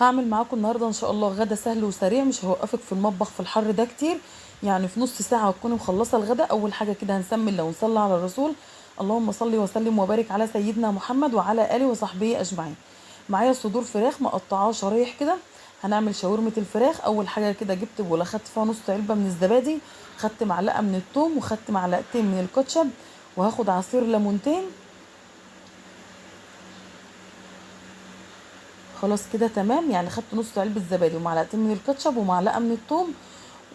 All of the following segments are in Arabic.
هعمل معاكم النهارده ان شاء الله غدا سهل وسريع، مش هوقفك في المطبخ في الحر ده كتير. يعني في نص ساعه هتكوني مخلصه الغدا. اول حاجه كده هنسمي الله ونصلي على الرسول. اللهم صل وسلم وبارك على سيدنا محمد وعلى اله وصحبه اجمعين. معايا صدور فراخ مقطعاها شرايح كده. هنعمل شاورمه الفراخ. اول حاجه كده جبت بوله، خدت فيها نص علبه من الزبادي، خدت معلقه من الثوم، وخدت معلقتين من الكاتشب، وهاخد عصير ليمونتين. خلاص كده تمام. يعني خدت نص علبة زبادي ومعلقتين من الكاتشب ومعلقة من الثوم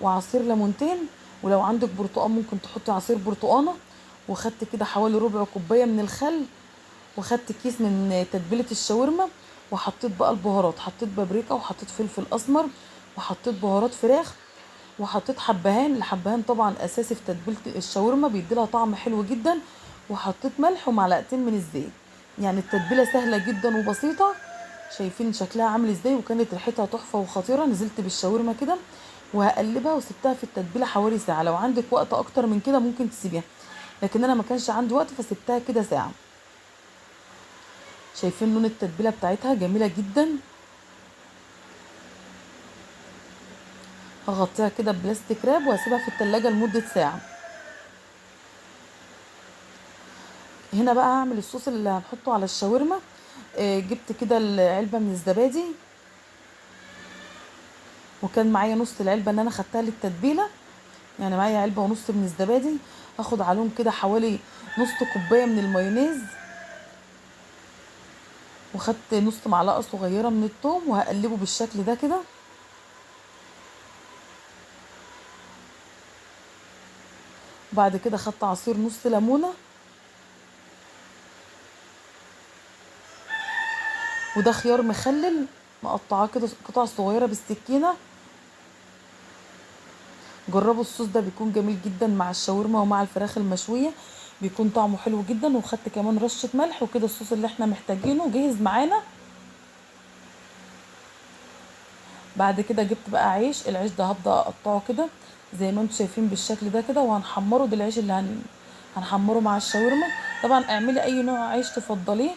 وعصير ليمونتين. ولو عندك برتقال ممكن تحطي عصير برتقانة. وخدت كده حوالي ربع كوباية من الخل. وخدت كيس من تتبيلة الشاورما. وحطيت بقى البهارات، حطيت بابريكا وحطيت فلفل اسمر وحطيت بهارات فراخ. وحطيت حبهان، الحبهان طبعا اساسي في تتبيلة الشاورما، بيديلها طعم حلو جدا. وحطيت ملح ومعلقتين من الزيت. يعني التتبيلة سهلة جدا وبسيطة. شايفين شكلها عامل ازاي، وكانت ريحتها تحفة وخطيرة. نزلت بالشاورما كده وهقلبها وسبتها في التتبيلة حوالي ساعة. لو عندك وقت اكتر من كده ممكن تسيبيها، لكن انا ما كانش عندي وقت فسبتها كده ساعة. شايفين لون التتبيلة بتاعتها جميلة جدا. هغطيها كده بلاستيك راب وهسيبها في التلاجة لمدة ساعة. هنا بقى هعمل الصوص اللي هنحطه على الشاورما. جبت كده العلبة من الزبادي، وكان معايا نص العلبة ان انا خدتها للتتبيلة. يعني معايا علبة ونص من الزبادي. هاخد عليهم كده حوالي نص كوباية من المايونيز. وخدت نص معلقة صغيرة من الثوم وهقلبه بالشكل ده كده. وبعد كده خدت عصير نص ليمونة. وده خيار مخلل مقطعاه كده قطع صغيرة بالسكينة. جربوا الصوص ده، بيكون جميل جدا مع الشاورما ومع الفراخ المشوية. بيكون طعمه حلو جدا. وخدت كمان رشة ملح، وكده الصوص اللي احنا محتاجينه جاهز معانا. بعد كده جبت بقى عيش. العيش ده هبدأ اقطعه كده زي ما انتم شايفين بالشكل ده كده، وهنحمره. ده العيش اللي هنحمره مع الشاورما. طبعا اعملي اي نوع عيش تفضليه.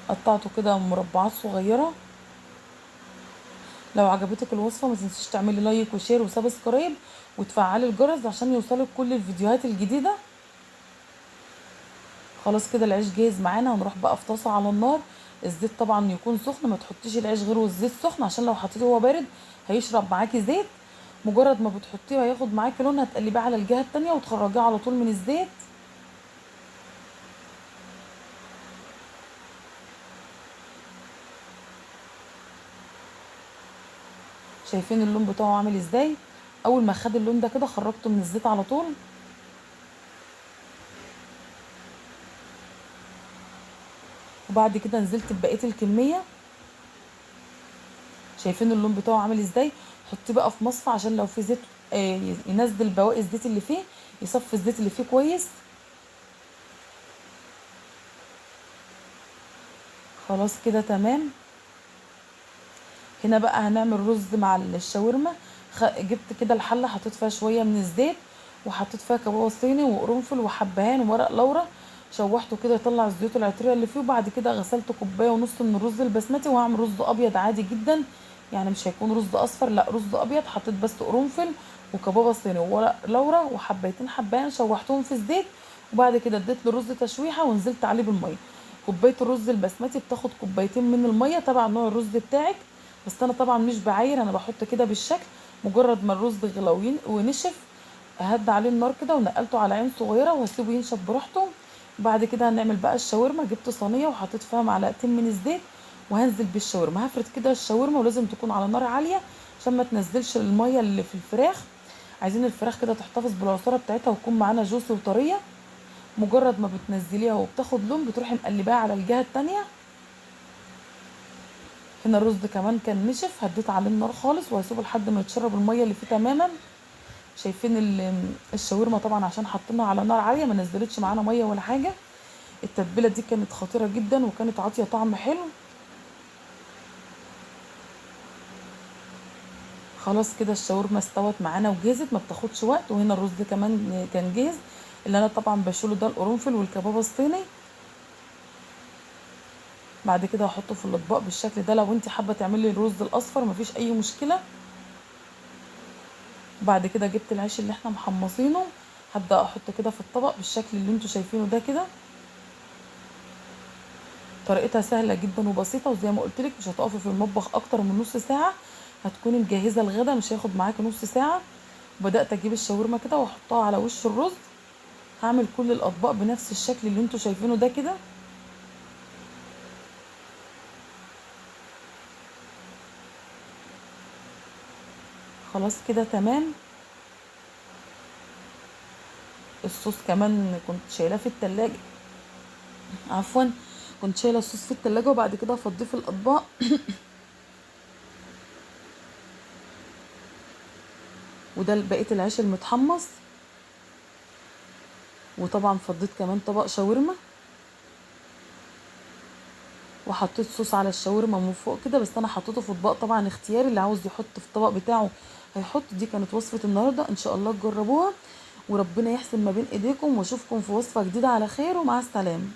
قطعته كده مربعات صغيرة. لو عجبتك الوصفة ما تنسيش تعملي لايك وشير وسبسكرايب وتفعلي الجرس عشان يوصلك كل الفيديوهات الجديدة. خلاص كده العيش جاهز معانا. هنروح بقى في طاسة على النار. الزيت طبعا يكون سخن، ما تحطيش العيش غير والزيت سخن، عشان لو حطيته وهو بارد هيشرب معاكي زيت. مجرد ما بتحطيه هياخد معاكي لون، هتقلبيه على الجهة التانية وتخرجيه على طول من الزيت. شايفين اللون بتاعه عامل ازاي؟ اول ما خد اللون ده كده خرجته من الزيت على طول. وبعد كده نزلت ببقية الكمية. شايفين اللون بتاعه عامل ازاي؟ حطيه بقى في مصفى عشان لو في زيت ينزل بواقي الزيت اللي فيه، يصفي الزيت اللي فيه كويس. خلاص كده تمام. هنا بقى هنعمل رز مع الشاورما. جبت كده الحله، حطيت فيها شويه من الزيت، وحطيت فيها كباب صيني وقرنفل وحبهان وورق لورا. شوحته كده يطلع الزيوت العطريه اللي فيه. وبعد كده غسلت كوبايه ونص من الرز البسمتي، وهعمل رز ابيض عادي جدا. يعني مش هيكون رز اصفر، لا رز ابيض. حطيت بس قرنفل وكباب صيني وورق لورا وحبيتين حبهان، شوحتهم في الزيت. وبعد كده اديت للرز تشويحه ونزلت عليه بالميه. كوبايه الرز البسمتي بتاخد كوبايتين من الميه، تبع نوع الرز بتاعك. بس انا طبعا مش بعاير، انا بحط كده بالشكل. مجرد ما الرز غلى ونشف، هدى عليه النار كده ونقلته على عين صغيره وهسيبه ينشف براحته. وبعد كده هنعمل بقى الشاورما. جبت صينيه وحطيت فيها معلقتين من الزيت، وهنزل بالشاورما. هفرد كده الشاورما، ولازم تكون على نار عاليه عشان ما تنزلش الميه اللي في الفراخ. عايزين الفراخ كده تحتفظ بالعصاره بتاعتها وتكون معانا جوسي وطريه. مجرد ما بتنزليها وبتاخد لون بتروحي مقلباها على الجهه التانيه. هنا الرز كمان كان نشف، هديت عليه النار خالص وهسيبه لحد ما يتشرب الميه اللي فيه تماما. شايفين الشاورما طبعا عشان حطيناها على نار عاليه ما نزلتش معانا ميه ولا حاجه. التتبيله دي كانت خطيره جدا وكانت عاطيه طعم حلو. خلاص كده الشاورما استوت معانا وجهزت، ما بتاخدش وقت. وهنا الرز كمان كان جاهز. اللي انا طبعا بشيله ده القرنفل والكباب الصيني. بعد كده هحطه في الاطباق بالشكل ده. لو انت حابه تعملي الرز الاصفر مفيش اي مشكله. بعد كده جبت العيش اللي احنا محمصينه، هبدا احطه كده في الطبق بالشكل اللي انتوا شايفينه ده كده. طريقتها سهله جدا وبسيطه، وزي ما قلت لك مش هتقفي في المطبخ اكتر من نص ساعه، هتكوني مجهزه الغدا، مش هياخد معاكي نص ساعه. بدات اجيب الشاورما كده واحطها على وش الرز. هعمل كل الاطباق بنفس الشكل اللي انتوا شايفينه ده كده. خلاص كده تمام. الصوص كمان كنت شايلاه في التلاجة، عفوا، كنت شايله الصوص في التلاجة وبعد كده افضيه في الاطباق. وده بقيه العيش المتحمص. وطبعا فضيت كمان طبق شاورما، وحطيت صوص على الشاورما من فوق كده، بس انا حطيته في اطباق طبعا اختياري، اللي عاوز يحط في الطبق بتاعه هيحط. دي كانت وصفة النهاردة، ان شاء الله تجربوها وربنا يحسن ما بين ايديكم، واشوفكم في وصفة جديدة على خير، ومع السلامة.